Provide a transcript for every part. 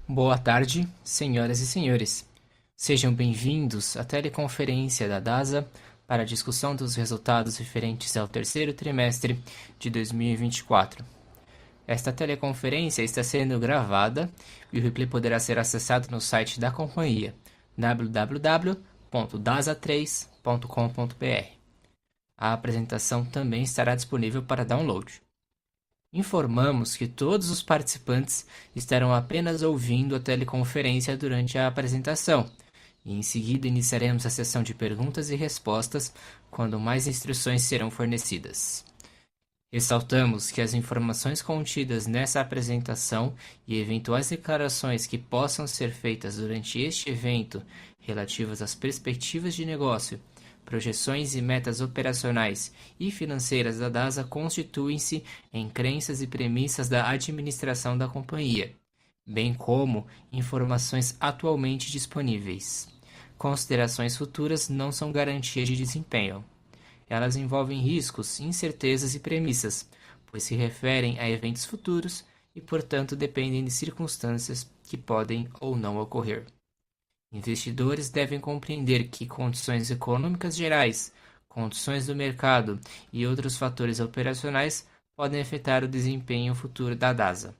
Boa tarde, senhoras e senhores. Sejam bem-vindos à teleconferência da DASA para a discussão dos resultados referentes ao terceiro trimestre de 2024. Esta teleconferência está sendo gravada e o replay poderá ser acessado no site da companhia www.dasa3.com.br. A apresentação também estará disponível para download. Informamos que todos os participantes estarão apenas ouvindo a teleconferência durante a apresentação, e em seguida iniciaremos a sessão de perguntas e respostas quando mais instruções serão fornecidas. Ressaltamos que as informações contidas nessa apresentação e eventuais declarações que possam ser feitas durante este evento relativas às perspectivas de negócio, projeções e metas operacionais e financeiras da DASA constituem-se em crenças e premissas da administração da companhia, bem como informações atualmente disponíveis. Considerações futuras não são garantia de desempenho. Elas envolvem riscos, incertezas e premissas, pois se referem a eventos futuros e, portanto, dependem de circunstâncias que podem ou não ocorrer. Investidores devem compreender que condições econômicas gerais, condições do mercado e outros fatores operacionais podem afetar o desempenho futuro da DASA.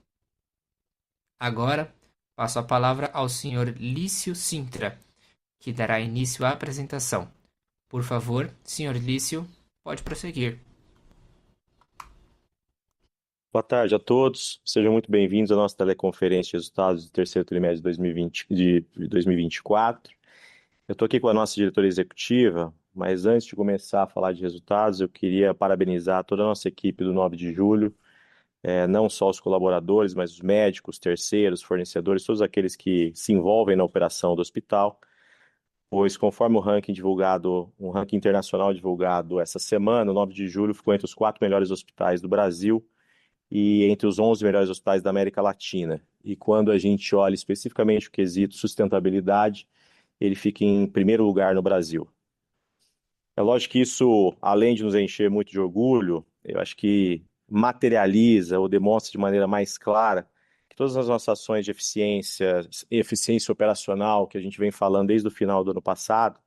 Agora, passo a palavra ao Sr. Lício Sintra, que dará início à apresentação. Por favor, Sr. Lício, pode prosseguir. Boa tarde a todos, sejam muito bem-vindos à nossa teleconferência de resultados do terceiro trimestre de 2024. Eu estou aqui com a nossa diretora executiva, mas antes de começar a falar de resultados, eu queria parabenizar toda a nossa equipe do 9 de julho, não só os colaboradores, mas os médicos, terceiros, fornecedores, todos aqueles que se envolvem na operação do hospital, pois conforme um ranking internacional divulgado essa semana, o 9 de julho ficou entre os 4 melhores hospitais do Brasil e entre os 11 melhores hospitais da América Latina. E quando a gente olha especificamente o quesito sustentabilidade, ele fica em primeiro lugar no Brasil. É lógico que isso, além de nos encher muito de orgulho, eu acho que materializa ou demonstra de maneira mais clara que todas as nossas ações de eficiência operacional, que a gente vem falando desde o final do ano passado,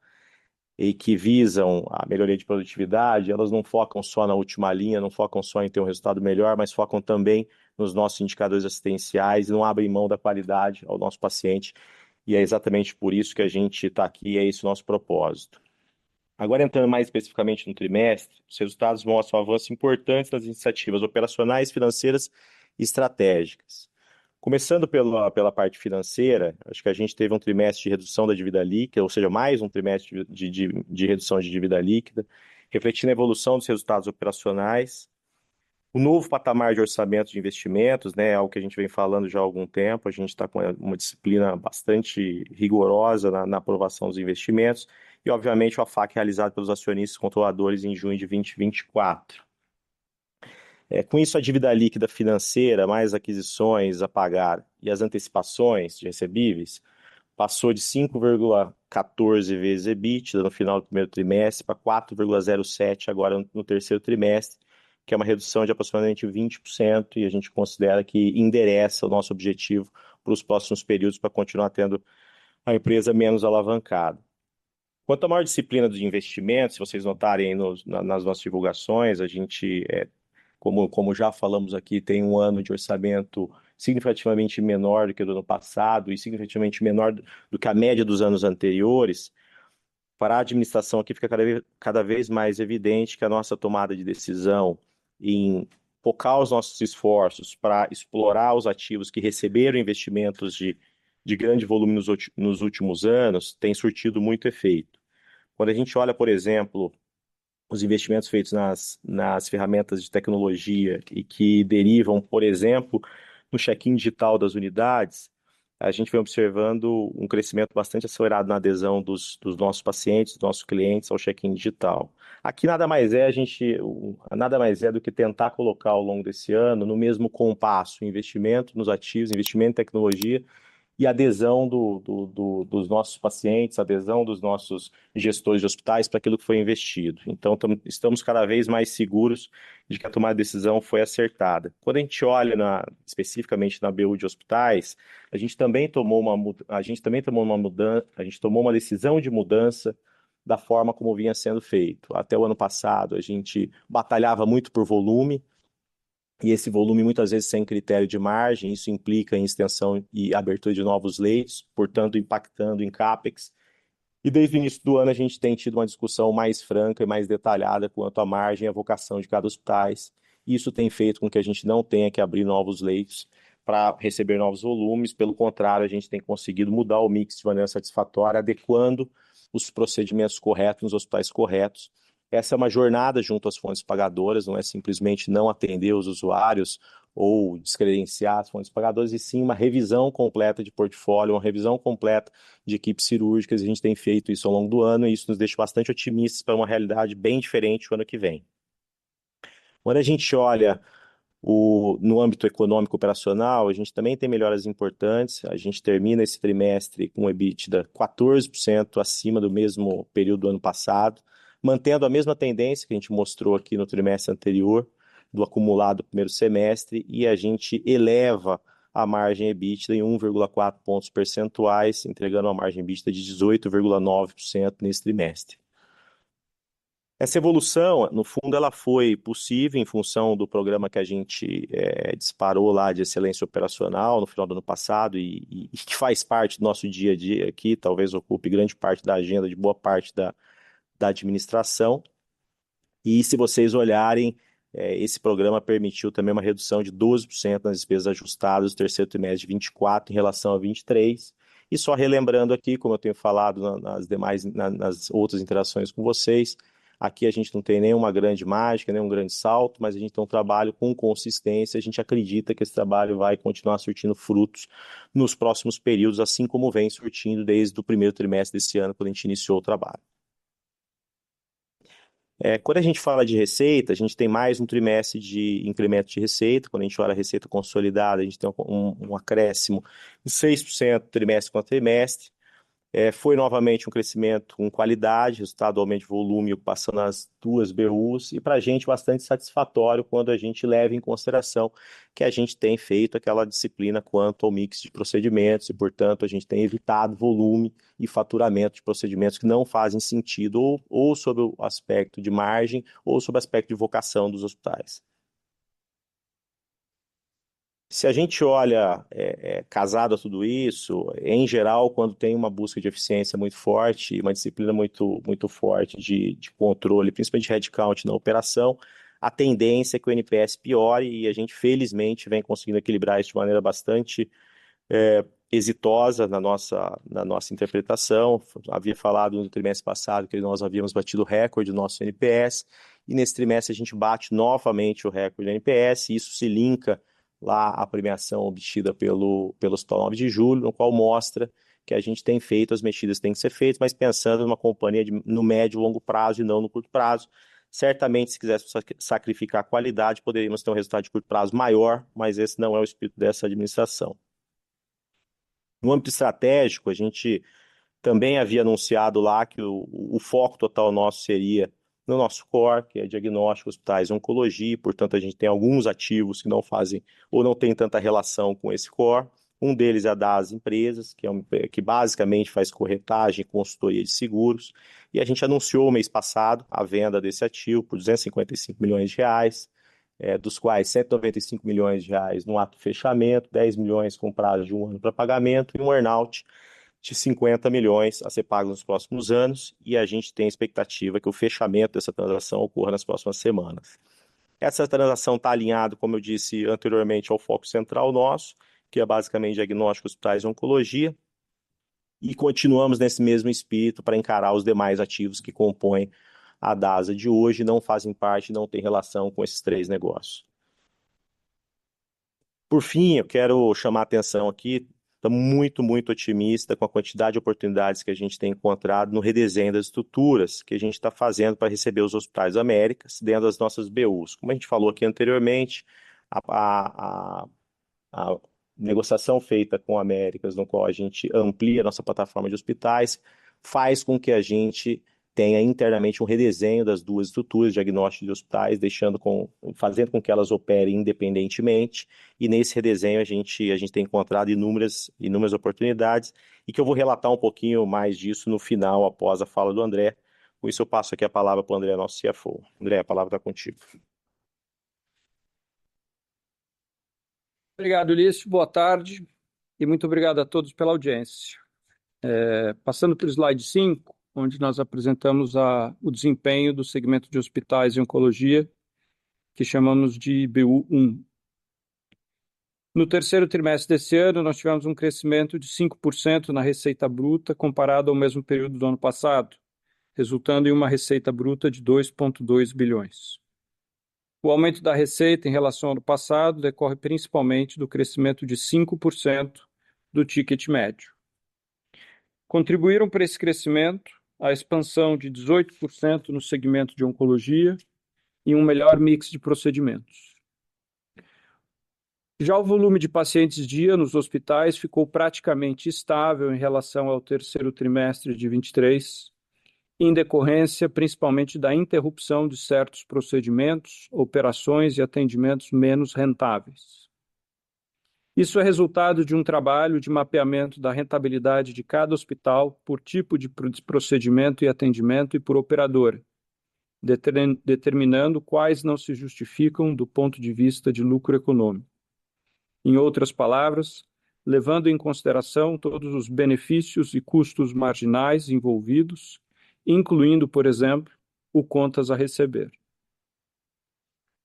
e que visam a melhoria de produtividade, elas não focam só na última linha, não focam só em ter um resultado melhor, mas focam também nos nossos indicadores assistenciais e não abrem mão da qualidade ao nosso paciente. E é exatamente por isso que a gente está aqui, é esse o nosso propósito. Agora, entrando mais especificamente no trimestre, os resultados mostram avanços importantes nas iniciativas operacionais, financeiras e estratégicas. Começando pela parte financeira, acho que a gente teve um trimestre de redução da dívida líquida, ou seja, mais um trimestre de redução de dívida líquida, refletindo a evolução dos resultados operacionais. O novo patamar de orçamento de investimentos, né, é algo que a gente vem falando já há algum tempo, a gente está com uma disciplina bastante rigorosa na aprovação dos investimentos, e obviamente o AFAC realizado pelos acionistas controladores em junho de 2024. Com isso, a dívida líquida financeira, mais aquisições a pagar e as antecipações de recebíveis, passou de 5,14 vezes EBITDA no final do primeiro trimestre para 4,07 agora no terceiro trimestre, que é uma redução de aproximadamente 20%, e a gente considera que endereça o nosso objetivo para os próximos períodos para continuar tendo a empresa menos alavancada. Quanto à maior disciplina dos investimentos, se vocês notarem aí nas nossas divulgações, a gente como já falamos aqui, tem um ano de orçamento significativamente menor do que o do ano passado e significativamente menor do que a média dos anos anteriores. Para a administração aqui fica cada vez mais evidente que a nossa tomada de decisão em focar os nossos esforços para explorar os ativos que receberam investimentos de grande volume nos últimos anos tem surtido muito efeito. Quando a gente olha, por exemplo, os investimentos feitos nas ferramentas de tecnologia e que derivam, por exemplo, no check-in digital das unidades, a gente vem observando um crescimento bastante acelerado na adesão dos nossos pacientes, dos nossos clientes ao check-in digital. Aqui nada mais é do que tentar colocar ao longo desse ano no mesmo compasso investimento nos ativos, investimento em tecnologia e adesão dos nossos pacientes, adesão dos nossos gestores de hospitais para aquilo que foi investido. Então, estamos cada vez mais seguros de que a tomada de decisão foi acertada. Quando a gente olha especificamente na BU de hospitais, a gente também tomou uma decisão de mudança da forma como vinha sendo feito. Até o ano passado, a gente batalhava muito por volume, e esse volume muitas vezes sem critério de margem, isso implica em extensão e abertura de novos leitos, portanto impactando em CAPEX. E desde o início do ano a gente tem tido uma discussão mais franca e mais detalhada quanto à margem e à vocação de cada hospital. Isso tem feito com que a gente não tenha que abrir novos leitos para receber novos volumes, pelo contrário, a gente tem conseguido mudar o mix de maneira satisfatória, adequando os procedimentos corretos nos hospitais corretos. Essa é uma jornada junto às fontes pagadoras, não é simplesmente não atender os usuários ou descredenciar as fontes pagadoras, e sim uma revisão completa de portfólio, uma revisão completa de equipes cirúrgicas. A gente tem feito isso ao longo do ano e isso nos deixa bastante otimistas para uma realidade bem diferente o ano que vem. Quando a gente olha no âmbito econômico operacional, a gente também tem melhoras importantes. A gente termina esse trimestre com um EBITDA 14% acima do mesmo período do ano passado, mantendo a mesma tendência que a gente mostrou aqui no trimestre anterior, do acumulado do primeiro semestre, e a gente eleva a margem EBITDA em 1,4 pontos percentuais, entregando uma margem EBITDA de 18,9% nesse trimestre. Essa evolução, no fundo, ela foi possível em função do programa que a gente disparou lá de excelência operacional no final do ano passado e que faz parte do nosso dia a dia aqui, talvez ocupe grande parte da agenda de boa parte da administração. E se vocês olharem, esse programa permitiu também uma redução de 12% nas despesas ajustadas do terceiro trimestre de 24 em relação a 23. E só relembrando aqui, como eu tenho falado nas outras interações com vocês, aqui a gente não tem nenhuma grande mágica, nenhum grande salto, mas a gente tem um trabalho com consistência, a gente acredita que esse trabalho vai continuar surtindo frutos nos próximos períodos, assim como vem surtindo desde o primeiro trimestre desse ano, quando a gente iniciou o trabalho. Quando a gente fala de receita, a gente tem mais um trimestre de incremento de receita. Quando a gente olha a receita consolidada, a gente tem um acréscimo de 6% trimestre contra trimestre. Foi novamente um crescimento com qualidade, resultado do aumento de volume e ocupação nas duas BUs, e para a gente bastante satisfatório quando a gente leva em consideração que a gente tem feito aquela disciplina quanto ao mix de procedimentos e, portanto, a gente tem evitado volume e faturamento de procedimentos que não fazem sentido ou sob o aspecto de margem ou sob o aspecto de vocação dos hospitais. Se a gente olha casado a tudo isso, em geral, quando tem uma busca de eficiência muito forte, uma disciplina muito, muito forte de controle, principalmente de headcount na operação, a tendência é que o NPS piore e a gente, felizmente, vem conseguindo equilibrar isso de maneira bastante exitosa na nossa interpretação. Havia falado no trimestre passado que nós havíamos batido o recorde do nosso NPS, e nesse trimestre a gente bate novamente o recorde do NPS, e isso se linka lá a premiação obtida pelo Hospital 9 de Julho, no qual mostra que a gente tem feito as mexidas que têm que ser feitas, mas pensando numa companhia no médio e longo prazo e não no curto prazo. Certamente, se quisesse sacrificar a qualidade, poderíamos ter um resultado de curto prazo maior, mas esse não é o espírito dessa administração. No âmbito estratégico, a gente também havia anunciado lá que o foco total nosso seria no nosso core, que é diagnóstico, hospitais e oncologia, portanto a gente tem alguns ativos que não fazem ou não tem tanta relação com esse core. Um deles é a das empresas, que basicamente faz corretagem e consultoria de seguros, e a gente anunciou mês passado a venda desse ativo por 255 milhões de reais, dos quais 195 milhões de reais no ato de fechamento, 10 milhões com prazo de 1 ano para pagamento e um earn-out de 50 milhões a ser pago nos próximos anos, e a gente tem a expectativa que o fechamento dessa transação ocorra nas próximas semanas. Essa transação está alinhada, como eu disse anteriormente, ao foco central nosso, que é basicamente diagnóstico, hospitais e oncologia, e continuamos nesse mesmo espírito para encarar os demais ativos que compõem a DASA de hoje, não fazem parte, não têm relação com esses três negócios. Por fim, eu quero chamar a atenção aqui. Estou muito, muito otimista com a quantidade de oportunidades que a gente tem encontrado no redesenho das estruturas que a gente está fazendo para receber os hospitais Américas dentro das nossas BUs. Como a gente falou aqui anteriormente, negociação feita com a Américas, no qual a gente amplia a nossa plataforma de hospitais, faz com que a gente tenha internamente um redesenho das duas estruturas de diagnóstico de hospitais, fazendo com que elas operem independentemente, e nesse redesenho a gente tem encontrado inúmeras oportunidades, e que eu vou relatar um pouquinho mais disso no final, após a fala do André. Com isso eu passo aqui a palavra para o André, nosso CFO. André, a palavra está contigo. Obrigado, Ulisses. Boa tarde e muito obrigado a todos pela audiência. Passando para o slide 5, onde nós apresentamos o desempenho do segmento de hospitais e oncologia, que chamamos de BU1. No terceiro trimestre desse ano, nós tivemos um crescimento de 5% na receita bruta comparado ao mesmo período do ano passado, resultando em uma receita bruta de 2,2 bilhões. O aumento da receita em relação ao ano passado decorre principalmente do crescimento de 5% do ticket médio. Contribuíram para esse crescimento a expansão de 18% no segmento de oncologia e um melhor mix de procedimentos. Já o volume de pacientes dia nos hospitais ficou praticamente estável em relação ao terceiro trimestre de 23, em decorrência principalmente da interrupção de certos procedimentos, operações e atendimentos menos rentáveis. Isso é resultado de um trabalho de mapeamento da rentabilidade de cada hospital por tipo de procedimento e atendimento e por operadora, determinando quais não se justificam do ponto de vista de lucro econômico. Em outras palavras, levando em consideração todos os benefícios e custos marginais envolvidos, incluindo, por exemplo, o contas a receber.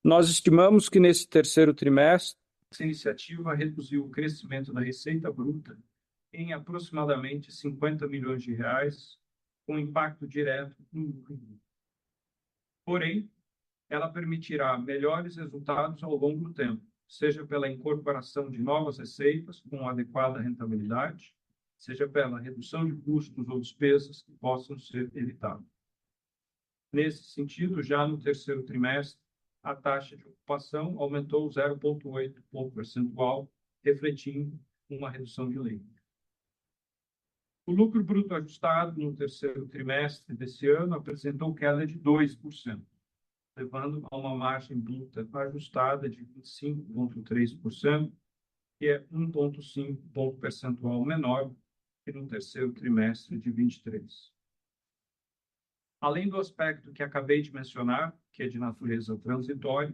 Nós estimamos que nesse terceiro trimestre, essa iniciativa reduziu o crescimento da receita bruta em aproximadamente 50 milhões de reais, com impacto direto no lucro. Porém, ela permitirá melhores resultados ao longo do tempo, seja pela incorporação de novas receitas com adequada rentabilidade, seja pela redução de custos ou despesas que possam ser evitadas. Nesse sentido, já no terceiro trimestre, a taxa de ocupação aumentou 0,8 ponto percentual, refletindo uma redução de leito. O lucro bruto ajustado no terceiro trimestre desse ano apresentou queda de 2%, levando a uma margem bruta ajustada de 25,3%, que é 1,5 ponto percentual menor que no terceiro trimestre de 23. Além do aspecto que acabei de mencionar, que é de natureza transitória,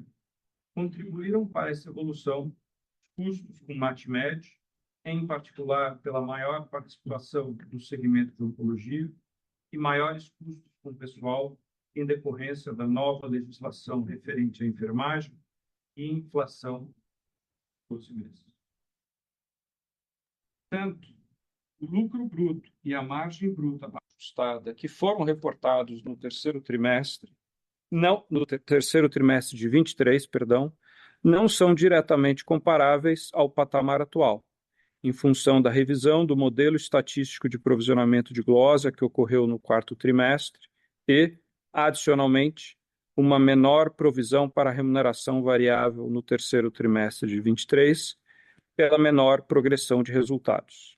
contribuíram para essa evolução os custos com MatMed, em particular pela maior participação do segmento de oncologia e maiores custos com pessoal em decorrência da nova legislação referente à enfermagem e inflação dos meses. Tanto o lucro bruto e a margem bruta ajustada que foram reportados no terceiro trimestre, terceiro trimestre de 23, não são diretamente comparáveis ao patamar atual, em função da revisão do modelo estatístico de provisionamento de glosa que ocorreu no quarto trimestre e, adicionalmente, uma menor provisão para remuneração variável no terceiro trimestre de 23, pela menor progressão de resultados.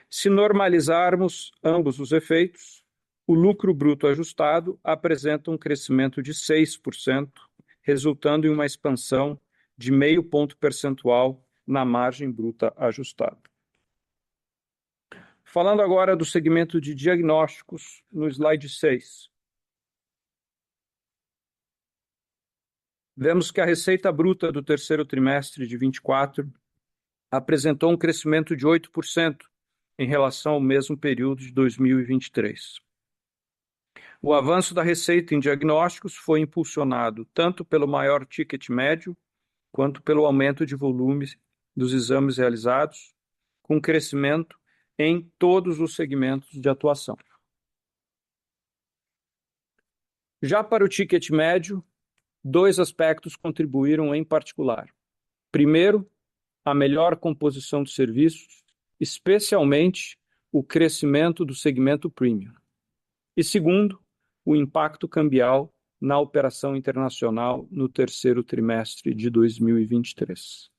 Se normalizarmos ambos os efeitos, o lucro bruto ajustado apresenta um crescimento de 6%, resultando em uma expansão de 0,5 ponto percentual na margem bruta ajustada. Falando agora do segmento de diagnósticos, no slide 6. Vemos que a receita bruta do terceiro trimestre de 24 apresentou um crescimento de 8% em relação ao mesmo período de 2023. O avanço da receita em diagnósticos foi impulsionado tanto pelo maior ticket médio, quanto pelo aumento de volume dos exames realizados, com crescimento em todos os segmentos de atuação. Já para o ticket médio, dois aspectos contribuíram em particular. Primeiro, a melhor composição de serviços, especialmente o crescimento do segmento premium. E segundo, o impacto cambial na operação internacional no terceiro trimestre de 2023.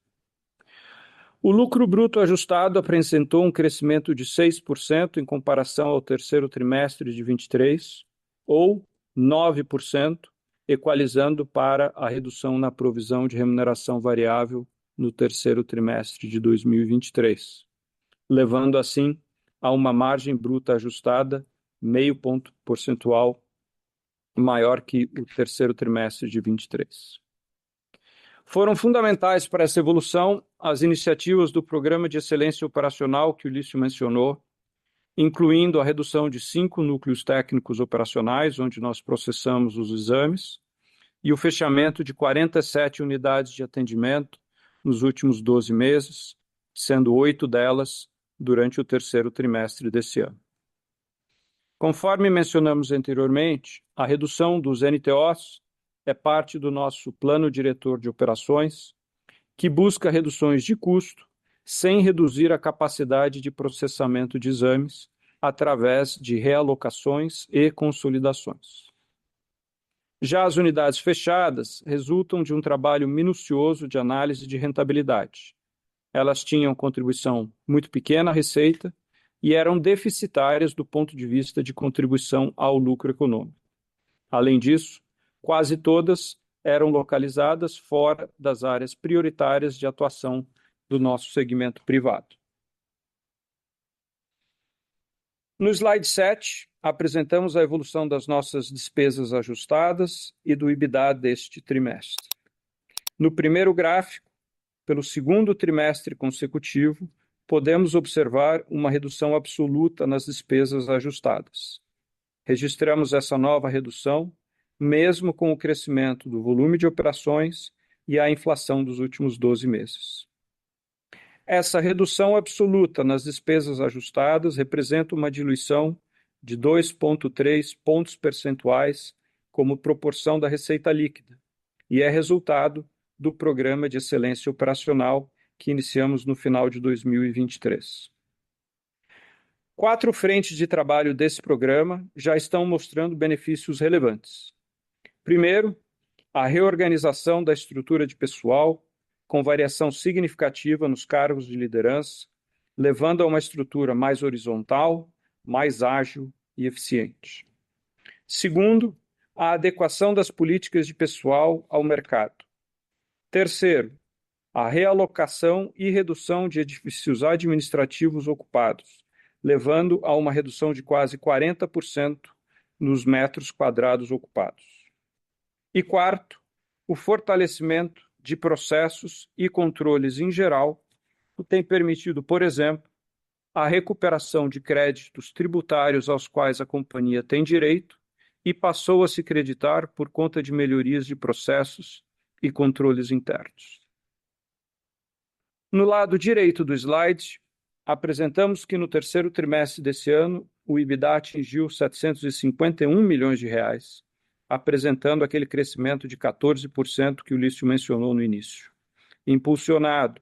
O lucro bruto ajustado apresentou um crescimento de 6% em comparação ao terceiro trimestre de 23, ou 9%, equalizando para a redução na provisão de remuneração variável no terceiro trimestre de 2023, levando assim a uma margem bruta ajustada meio ponto percentual maior que o terceiro trimestre de 23. Foram fundamentais para essa evolução as iniciativas do Programa de Excelência Operacional que o Lício mencionou, incluindo a redução de 5 núcleos técnicos operacionais, onde nós processamos os exames, e o fechamento de 47 unidades de atendimento nos últimos 12 meses, sendo 8 delas durante o terceiro trimestre desse ano. Conforme mencionamos anteriormente, a redução dos NTOs é parte do nosso plano diretor de operações, que busca reduções de custo sem reduzir a capacidade de processamento de exames através de realocações e consolidações. Já as unidades fechadas resultam de um trabalho minucioso de análise de rentabilidade. Elas tinham contribuição muito pequena à receita e eram deficitárias do ponto de vista de contribuição ao lucro econômico. Além disso, quase todas eram localizadas fora das áreas prioritárias de atuação do nosso segmento privado. No slide 7, apresentamos a evolução das nossas despesas ajustadas e do EBITDA deste trimestre. No primeiro gráfico, pelo segundo trimestre consecutivo, podemos observar uma redução absoluta nas despesas ajustadas. Registramos essa nova redução mesmo com o crescimento do volume de operações e a inflação dos últimos 12 meses. Essa redução absoluta nas despesas ajustadas representa uma diluição de 2,3 pontos percentuais como proporção da receita líquida e é resultado do Programa de Excelência Operacional que iniciamos no final de 2023. 4 frentes de trabalho desse programa já estão mostrando benefícios relevantes. Primeiro, a reorganização da estrutura de pessoal, com variação significativa nos cargos de liderança, levando a uma estrutura mais horizontal, mais ágil e eficiente. Segundo, a adequação das políticas de pessoal ao mercado. Terceiro, a realocação e redução de edifícios administrativos ocupados, levando a uma redução de quase 40% nos metros quadrados ocupados. E quarto, o fortalecimento de processos e controles em geral, que tem permitido, por exemplo, a recuperação de créditos tributários aos quais a companhia tem direito e passou a se creditar por conta de melhorias de processos e controles internos. No lado direito do slide, apresentamos que no terceiro trimestre desse ano, o EBITDA atingiu 751 milhões de reais, apresentando aquele crescimento de 14% que o Lício mencionou no início, impulsionado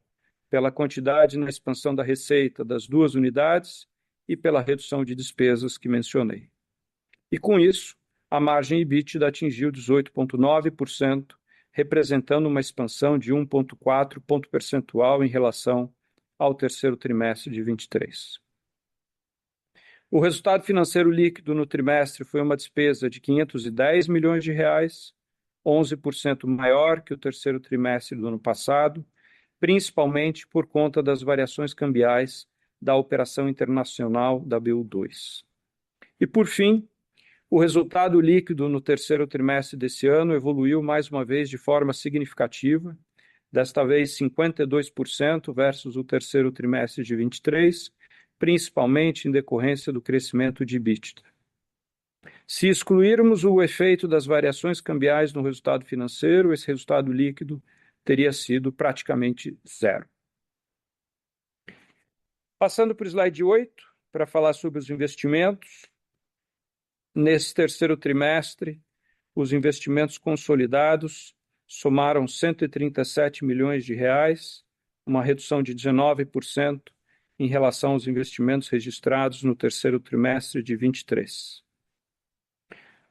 pela quantidade na expansão da receita das 2 unidades e pela redução de despesas que mencionei. E com isso, a margem EBITDA atingiu 18,9%, representando uma expansão de 1,4 ponto percentual em relação ao terceiro trimestre de 23. O resultado financeiro líquido no trimestre foi uma despesa de 510 milhões de reais, 11% maior que o terceiro trimestre do ano passado, principalmente por conta das variações cambiais da operação internacional da BU2. E, por fim, o resultado líquido no terceiro trimestre desse ano evoluiu mais uma vez de forma significativa, desta vez 52% versus o terceiro trimestre de 23, principalmente em decorrência do crescimento de EBITDA. Se excluirmos o efeito das variações cambiais no resultado financeiro, esse resultado líquido teria sido praticamente zero. Passando para o slide 8, para falar sobre os investimentos. Nesse terceiro trimestre, os investimentos consolidados somaram 137 milhões de reais, uma redução de 19% em relação aos investimentos registrados no terceiro trimestre de 23.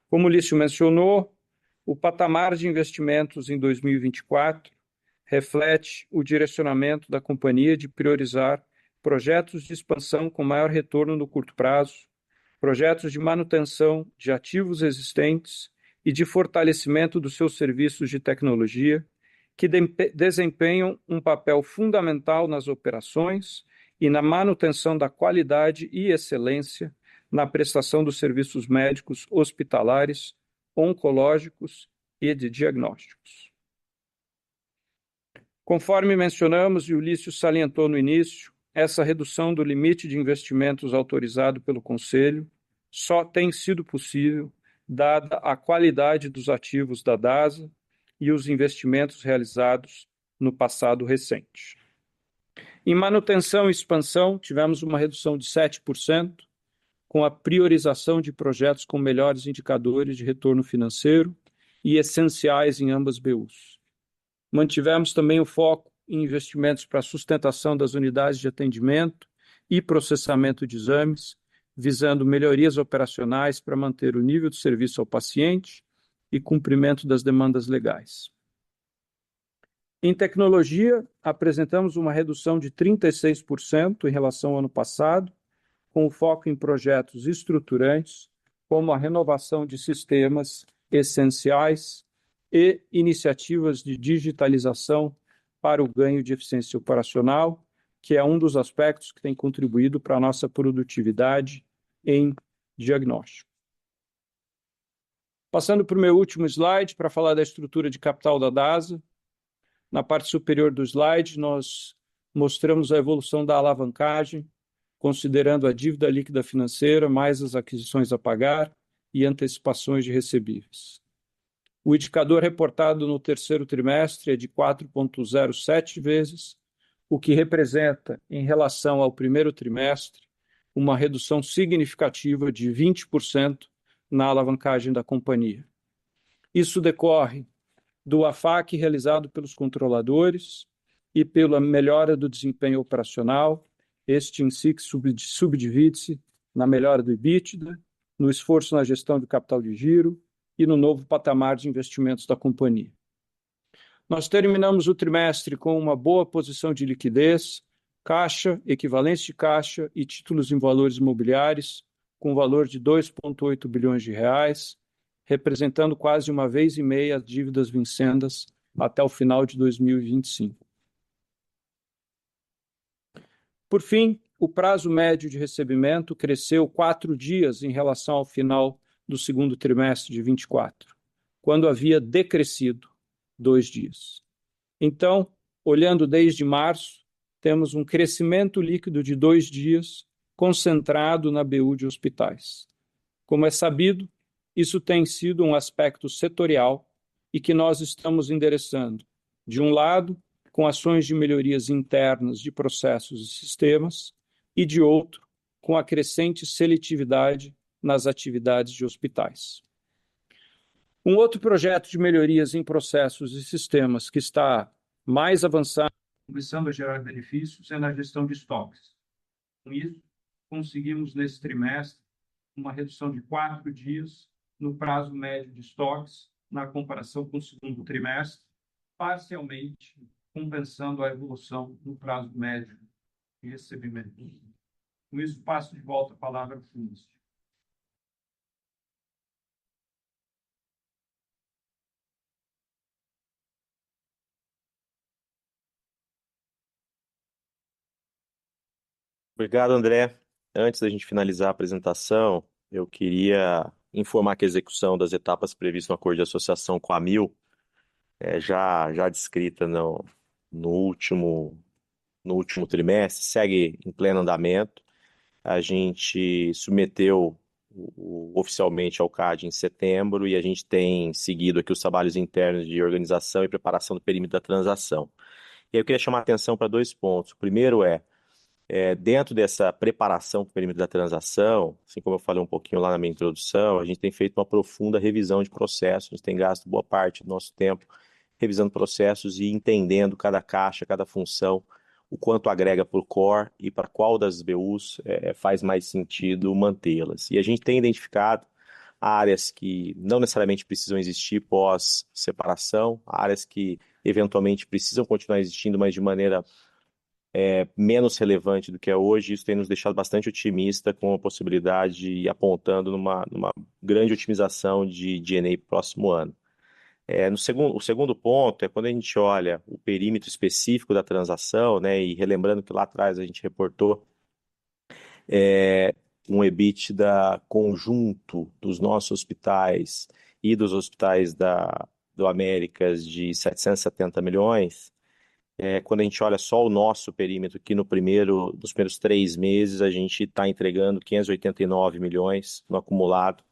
Como o Lício mencionou, o patamar de investimentos em 2024 reflete o direcionamento da companhia de priorizar projetos de expansão com maior retorno no curto prazo, projetos de manutenção de ativos existentes e de fortalecimento dos seus serviços de tecnologia, que desempenham um papel fundamental nas operações e na manutenção da qualidade e excelência na prestação dos serviços médicos hospitalares, oncológicos e de diagnósticos. Conforme mencionamos e Ulício salientou no início, essa redução do limite de investimentos autorizado pelo Conselho só tem sido possível dada a qualidade dos ativos da DASA e os investimentos realizados no passado recente. Em manutenção e expansão, tivemos uma redução de 7%, com a priorização de projetos com melhores indicadores de retorno financeiro e essenciais em ambas BUs. Mantivemos também o foco em investimentos para a sustentação das unidades de atendimento e processamento de exames, visando melhorias operacionais para manter o nível de serviço ao paciente e cumprimento das demandas legais. Em tecnologia, apresentamos uma redução de 36% em relação ao ano passado, com foco em projetos estruturantes, como a renovação de sistemas essenciais e iniciativas de digitalização para o ganho de eficiência operacional, que é um dos aspectos que tem contribuído para a nossa produtividade em diagnóstico. Passando para o meu último slide, para falar da estrutura de capital da DASA. Na parte superior do slide, nós mostramos a evolução da alavancagem, considerando a dívida líquida financeira, mais as aquisições a pagar e antecipações de recebíveis. O indicador reportado no terceiro trimestre é de 4,07 vezes, o que representa, em relação ao primeiro trimestre, uma redução significativa de 20% na alavancagem da companhia. Isso decorre do AFAC realizado pelos controladores e pela melhora do desempenho operacional. Este em si subdivide-se na melhora do EBITDA, no esforço na gestão de capital de giro e no novo patamar de investimentos da companhia. Nós terminamos o trimestre com uma boa posição de liquidez, caixa, equivalência de caixa e títulos em valores imobiliários, com valor de 2,8 bilhões de reais, representando quase uma vez e meia as dívidas vincendas até o final de 2025. Por fim, o prazo médio de recebimento cresceu 4 dias em relação ao final do segundo trimestre de 24, quando havia decrescido 2 dias. Então, olhando desde março, temos um crescimento líquido de 2 dias concentrado na BU de hospitais. Como é sabido, isso tem sido um aspecto setorial e que nós estamos endereçando, de um lado, com ações de melhorias internas de processos e sistemas, e de outro, com a crescente seletividade nas atividades de hospitais. Um outro projeto de melhorias em processos e sistemas que está mais avançado, começando a gerar benefícios, é na gestão de estoques. Com isso, conseguimos nesse trimestre uma redução de 4 dias no prazo médio de estoques na comparação com o segundo trimestre, parcialmente compensando a evolução no prazo médio de recebimento. Com isso, passo de volta a palavra para o Vinícius. Obrigado, André. Antes da gente finalizar a apresentação, eu queria informar que a execução das etapas previstas no acordo de associação com a AMIL, já descrita no último trimestre, segue em pleno andamento. A gente submeteu oficialmente ao CAD em setembro e a gente tem seguido aqui os trabalhos internos de organização e preparação do perímetro da transação. E aí eu queria chamar a atenção para 2 pontos. O primeiro dentro dessa preparação para o perímetro da transação, assim como eu falei um pouquinho lá na minha introdução, a gente tem feito uma profunda revisão de processos, a gente tem gasto boa parte do nosso tempo revisando processos e entendendo cada caixa, cada função, o quanto agrega por core e para qual das BUs faz mais sentido mantê-las. E a gente tem identificado áreas que não necessariamente precisam existir pós-separação, áreas que eventualmente precisam continuar existindo, mas de maneira menos relevante do que é hoje. Isso tem nos deixado bastante otimista com a possibilidade e apontando numa grande otimização de G&A próximo ano. O segundo ponto é quando a gente olha o perímetro específico da transação, né, e relembrando que lá atrás a gente reportou um EBITDA conjunto dos nossos hospitais e dos hospitais do Américas de 770 milhões. Quando a gente olha só o nosso perímetro, que nos primeiros 3 meses a gente está entregando 589 milhões no acumulado.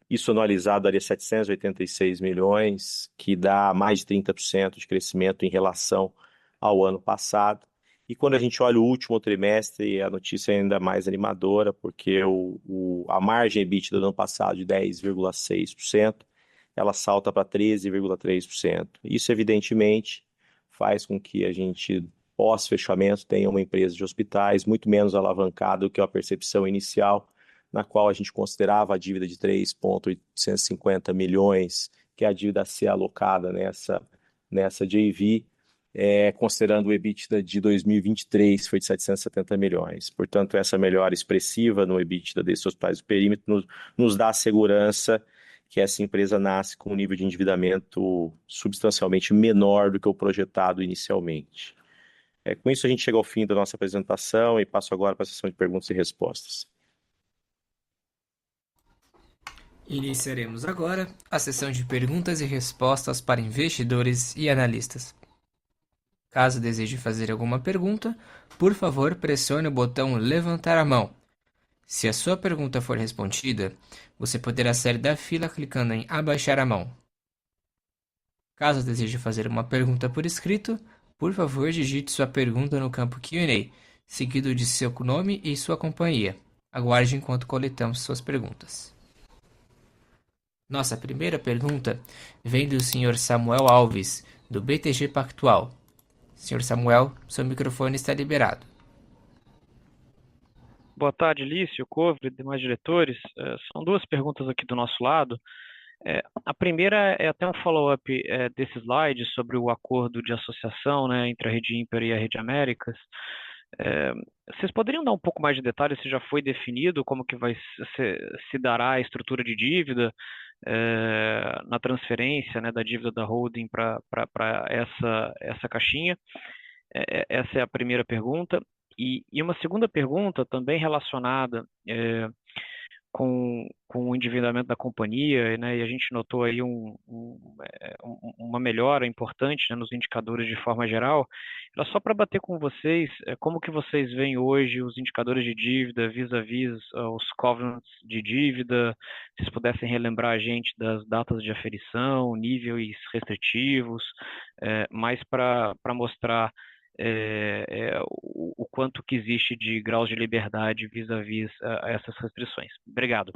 Isso anualizado daria 786 milhões, que dá mais de 30% de crescimento em relação ao ano passado. E quando a gente olha o último trimestre, a notícia é ainda mais animadora, porque a margem EBITDA do ano passado de 10,6%, ela salta para 13,3%. Isso, evidentemente, faz com que a gente, pós-fechamento, tenha uma empresa de hospitais muito menos alavancada do que a percepção inicial, na qual a gente considerava a dívida de 3,850 milhões, que é a dívida a ser alocada nessa JV, considerando o EBITDA de 2023, foi de 770 milhões. Portanto, essa melhora expressiva no EBITDA desses hospitais do perímetro nos dá a segurança que essa empresa nasce com um nível de endividamento substancialmente menor do que o projetado inicialmente. Com isso, a gente chega ao fim da nossa apresentação e passo agora para a sessão de perguntas e respostas. Iniciaremos agora a sessão de perguntas e respostas para investidores e analistas. Caso deseje fazer alguma pergunta, por favor pressione o botão levantar a mão. Se a sua pergunta for respondida, você poderá sair da fila clicando em abaixar a mão. Caso deseje fazer uma pergunta por escrito, por favor digite sua pergunta no campo Q&A, seguido de seu nome e sua companhia. Aguarde enquanto coletamos suas perguntas. Nossa primeira pergunta vem do Sr. Samuel Alves, do BTG Pactual. Sr. Samuel, seu microfone está liberado. Boa tarde, Lício, Covre e demais diretores. São duas perguntas aqui do nosso lado. A primeira é até um follow-up desse slide sobre o acordo de associação, né, entre a Rede Ímpar e a Rede Américas. Vocês poderiam dar um pouco mais de detalhes se já foi definido como que se dará a estrutura de dívida na transferência, né, da dívida da holding para essa caixinha? Essa é a primeira pergunta. E uma segunda pergunta, também relacionada com o endividamento da companhia, né, e a gente notou aí uma melhora importante, né, nos indicadores de forma geral. Era só para bater com vocês, como que vocês veem hoje os indicadores de dívida vis-à-vis os covenants de dívida, se vocês pudessem relembrar a gente das datas de aferição, níveis restritivos, mais para mostrar o quanto que existe de graus de liberdade vis-à-vis essas restrições. Obrigado.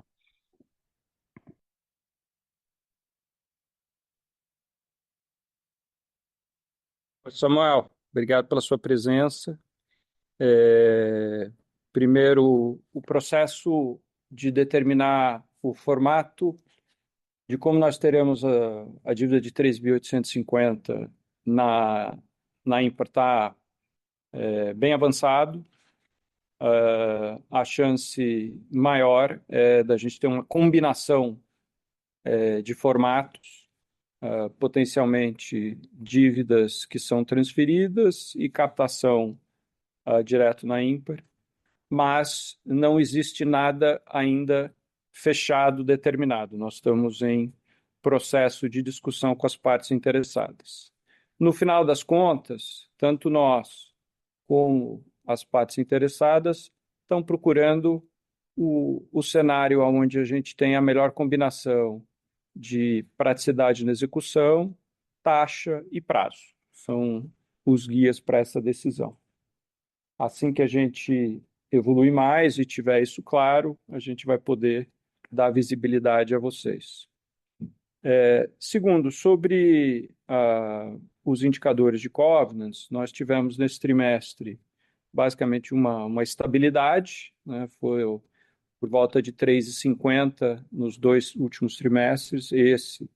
Samuel, obrigado pela sua presença. Primeiro, o processo de determinar o formato de como nós teremos a dívida de 3.850 na Ímpar está bem avançado. A chance maior é da gente ter uma combinação de formatos, potencialmente dívidas que são transferidas e captação direto na Ímpar, mas não existe nada ainda fechado, determinado. Nós estamos em processo de discussão com as partes interessadas. No final das contas, tanto nós como as partes interessadas estão procurando o cenário onde a gente tem a melhor combinação de praticidade na execução, taxa e prazo. São os guias para essa decisão. Assim que a gente evoluir mais e tiver isso claro, a gente vai poder dar visibilidade a vocês. Segundo, sobre os indicadores de covenants, nós tivemos nesse trimestre basicamente uma estabilidade, né? Foi por volta de 3,50 nos 2 últimos trimestres, esse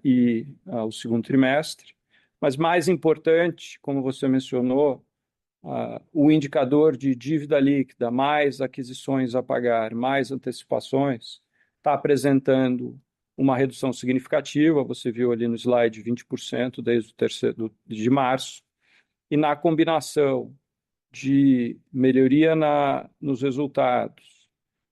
e o segundo trimestre. Mas mais importante, como você mencionou, o indicador de dívida líquida, mais aquisições a pagar, mais antecipações, está apresentando uma redução significativa. Você viu ali no slide 20% desde o terceiro de março. E na combinação de melhoria nos resultados,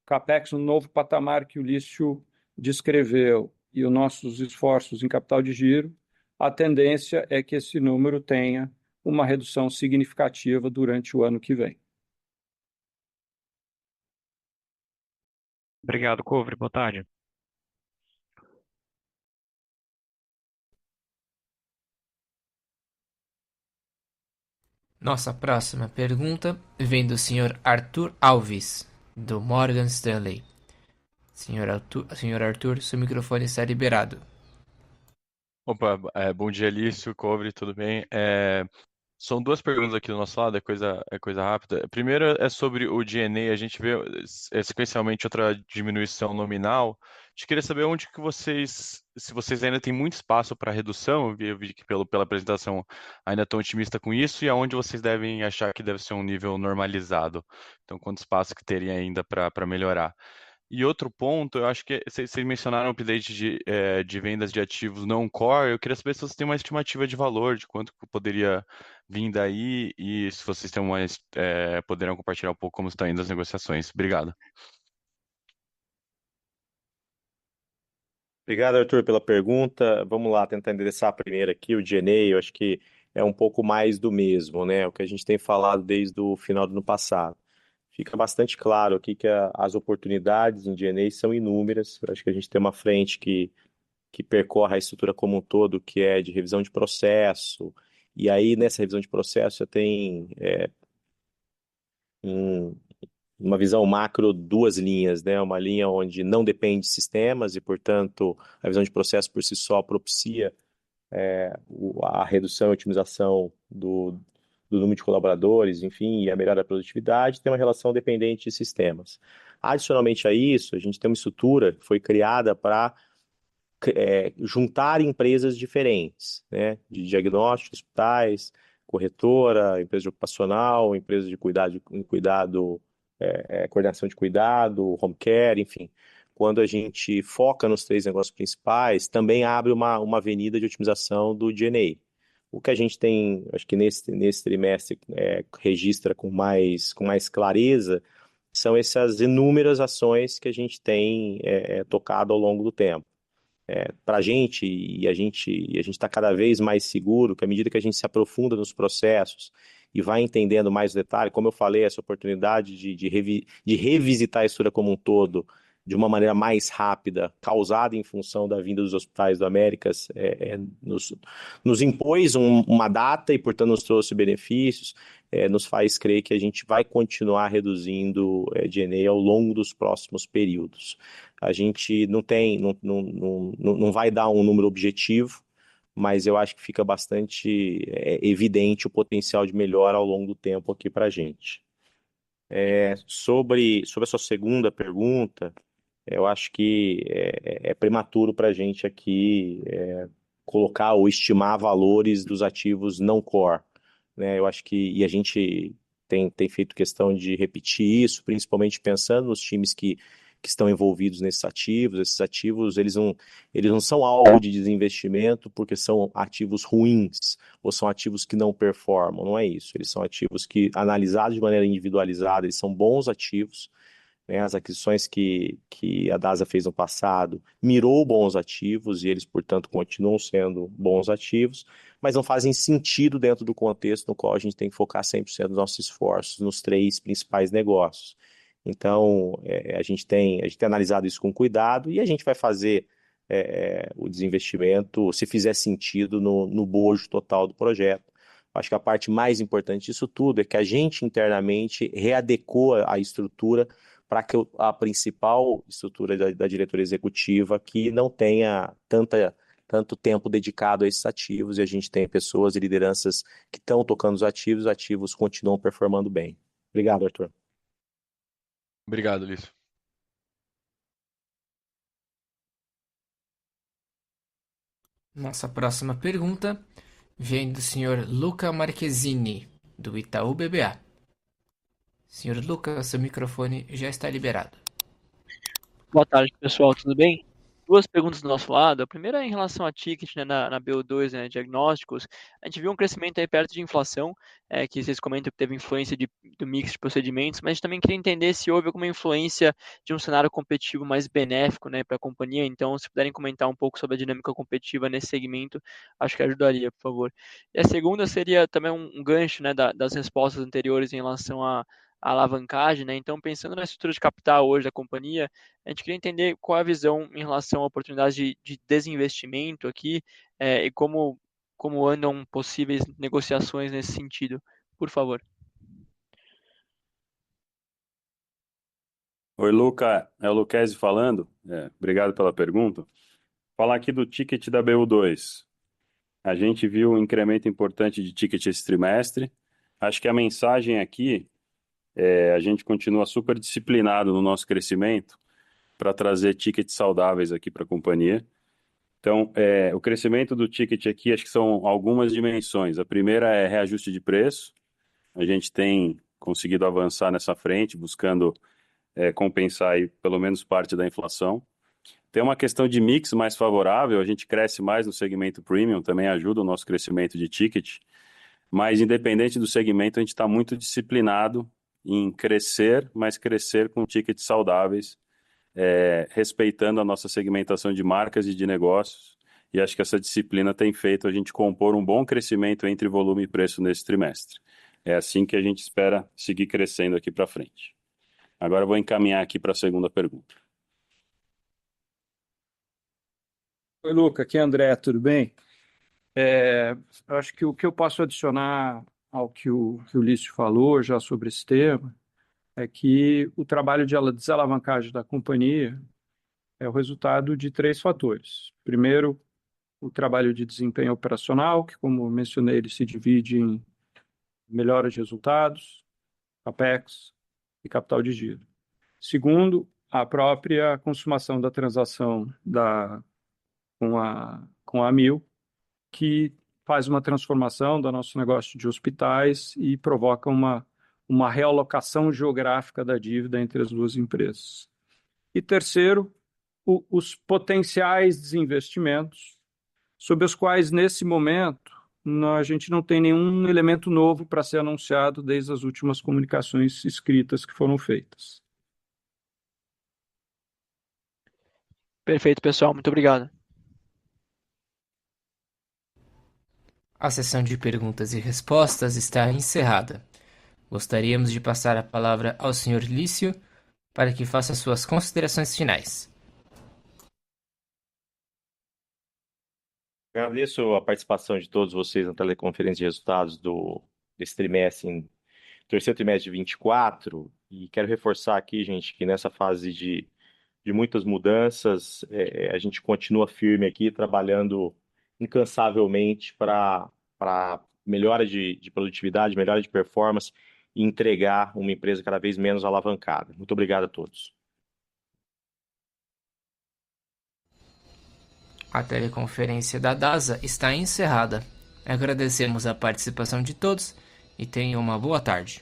CAPEX no novo patamar que o Lício descreveu e os nossos esforços em capital de giro, a tendência é que esse número tenha uma redução significativa durante o ano que vem. Obrigado, Covre. Boa tarde. Nossa próxima pergunta vem do Sr. Arthur Alves, do Morgan Stanley. Senhor Arthur, seu microfone está liberado. Opa, bom dia, Lício, Cobre, tudo bem? São duas perguntas aqui do nosso lado, é coisa rápida. A primeira é sobre o G&A, a gente vê sequencialmente outra diminuição nominal. A gente queria saber onde que se vocês ainda têm muito espaço para redução, eu vi que pela apresentação ainda estão otimistas com isso, e aonde vocês devem achar que deve ser um nível normalizado. Então, quanto espaço que teria ainda para melhorar? E outro ponto, eu acho que vocês mencionaram o update de vendas de ativos não core. Eu queria saber se vocês têm uma estimativa de valor, de quanto que poderia vir daí, e se vocês têm poderiam compartilhar um pouco como estão indo as negociações. Obrigado. Obrigado, Arthur, pela pergunta. Vamos lá, tentar endereçar a primeira aqui, o G&A, eu acho que é um pouco mais do mesmo, né? O que a gente tem falado desde o final do ano passado. Fica bastante claro aqui que as oportunidades em G&A são inúmeras. Eu acho que a gente tem uma frente que percorre a estrutura como um todo, que é de revisão de processo. E aí, nessa revisão de processo, você tem em uma visão macro, duas linhas, né? Uma linha onde não depende de sistemas e, portanto, a visão de processo por si só propicia a redução e otimização do número de colaboradores, enfim, e a melhora da produtividade. Tem uma relação dependente de sistemas. Adicionalmente a isso, a gente tem uma estrutura que foi criada para juntar empresas diferentes, né? De diagnóstico, hospitais, corretora, empresa de ocupacional, empresa de cuidado, coordenação de cuidado, home care, enfim. Quando a gente foca nos três negócios principais, também abre uma avenida de otimização do G&A. O que a gente tem, acho que nesse trimestre, registra com mais clareza, são essas inúmeras ações que a gente tem tocado ao longo do tempo. Para a gente, e a gente está cada vez mais seguro que à medida que a gente se aprofunda nos processos e vai entendendo mais o detalhe, como eu falei, essa oportunidade de revisitar a estrutura como um todo de uma maneira mais rápida, causada em função da vinda dos hospitais do Américas, nos impôs uma data e, portanto, nos trouxe benefícios, nos faz crer que a gente vai continuar reduzindo G&A ao longo dos próximos períodos. A gente não vai dar um número objetivo, mas eu acho que fica bastante evidente o potencial de melhora ao longo do tempo aqui para a gente. Sobre a sua segunda pergunta, eu acho que é prematuro para a gente aqui colocar ou estimar valores dos ativos não core, né? Eu acho que, e a gente tem feito questão de repetir isso, principalmente pensando nos times que estão envolvidos nesses ativos. Esses ativos, eles não são alvo de desinvestimento porque são ativos ruins ou são ativos que não performam, não é isso. Eles são ativos que, analisados de maneira individualizada, eles são bons ativos, né? As aquisições que a DASA fez no passado mirou bons ativos e eles, portanto, continuam sendo bons ativos, mas não fazem sentido dentro do contexto no qual a gente tem que focar 100% dos nossos esforços nos três principais negócios. Então, a gente tem analisado isso com cuidado e a gente vai fazer o desinvestimento, se fizer sentido, no bojo total do projeto. Acho que a parte mais importante disso tudo é que a gente internamente readequa a estrutura para que a principal estrutura da diretoria executiva que não tenha tanto tempo dedicado a esses ativos, e a gente tem pessoas e lideranças que estão tocando os ativos continuam performando bem. Obrigado, Arthur. Obrigado, Lício. Nossa próxima pergunta vem do senhor Luca Marquezini, do Itaú BBA. Senhor Luca, seu microfone já está liberado. Boa tarde, pessoal, tudo bem? Duas perguntas do nosso lado. A primeira é em relação a ticket, né, na BO2, né, diagnósticos. A gente viu um crescimento aí perto de inflação, que vocês comentam que teve influência do mix de procedimentos, mas a gente também queria entender se houve alguma influência de um cenário competitivo mais benéfico, né, para a companhia. Então, se puderem comentar um pouco sobre a dinâmica competitiva nesse segmento, acho que ajudaria, por favor. E a segunda seria também um gancho, né, das respostas anteriores em relação à alavancagem, né? Então, pensando na estrutura de capital hoje da companhia, a gente queria entender qual é a visão em relação a oportunidades de desinvestimento aqui, e como andam possíveis negociações nesse sentido, por favor. Oi, Luca, é o Luquezzi falando. Obrigado pela pergunta. Falar aqui do ticket da BU2. A gente viu um incremento importante de ticket esse trimestre. Acho que a mensagem aqui a gente continua super disciplinado no nosso crescimento para trazer tickets saudáveis aqui para a companhia. Então, o crescimento do ticket aqui, acho que são algumas dimensões. A primeira é reajuste de preço. A gente tem conseguido avançar nessa frente, buscando compensar aí pelo menos parte da inflação. Tem uma questão de mix mais favorável, a gente cresce mais no segmento premium, também ajuda o nosso crescimento de ticket, mas independente do segmento, a gente está muito disciplinado em crescer, mas crescer com tickets saudáveis, respeitando a nossa segmentação de marcas e de negócios, e acho que essa disciplina tem feito a gente compor um bom crescimento entre volume e preço nesse trimestre. É assim que a gente espera seguir crescendo aqui para frente. Agora eu vou encaminhar aqui para a segunda pergunta. Oi, Luca, aqui é André, tudo bem? Eu acho que o que eu posso adicionar ao que o Lício falou já sobre esse tema é que o trabalho de desalavancagem da companhia é o resultado de três fatores. Primeiro, o trabalho de desempenho operacional, que, como mencionei, ele se divide em melhora de resultados, CAPEX e capital de giro. Segundo, a própria consumação da transação com a Amil, que faz uma transformação do nosso negócio de hospitais e provoca uma realocação geográfica da dívida entre as duas empresas. E terceiro, os potenciais desinvestimentos, sobre os quais, nesse momento, a gente não tem nenhum elemento novo para ser anunciado desde as últimas comunicações escritas que foram feitas. Perfeito, pessoal. Muito obrigado. A sessão de perguntas e respostas está encerrada. Gostaríamos de passar a palavra ao Sr. Lício para que faça suas considerações finais. Agradeço a participação de todos vocês na teleconferência de resultados desse trimestre, terceiro trimestre de 24, e quero reforçar aqui, gente, que nessa fase de muitas mudanças, a gente continua firme aqui, trabalhando incansavelmente para melhora de produtividade, melhora de performance e entregar uma empresa cada vez menos alavancada. Muito obrigado a todos. A teleconferência da DASA está encerrada. Agradecemos a participação de todos e tenham uma boa tarde.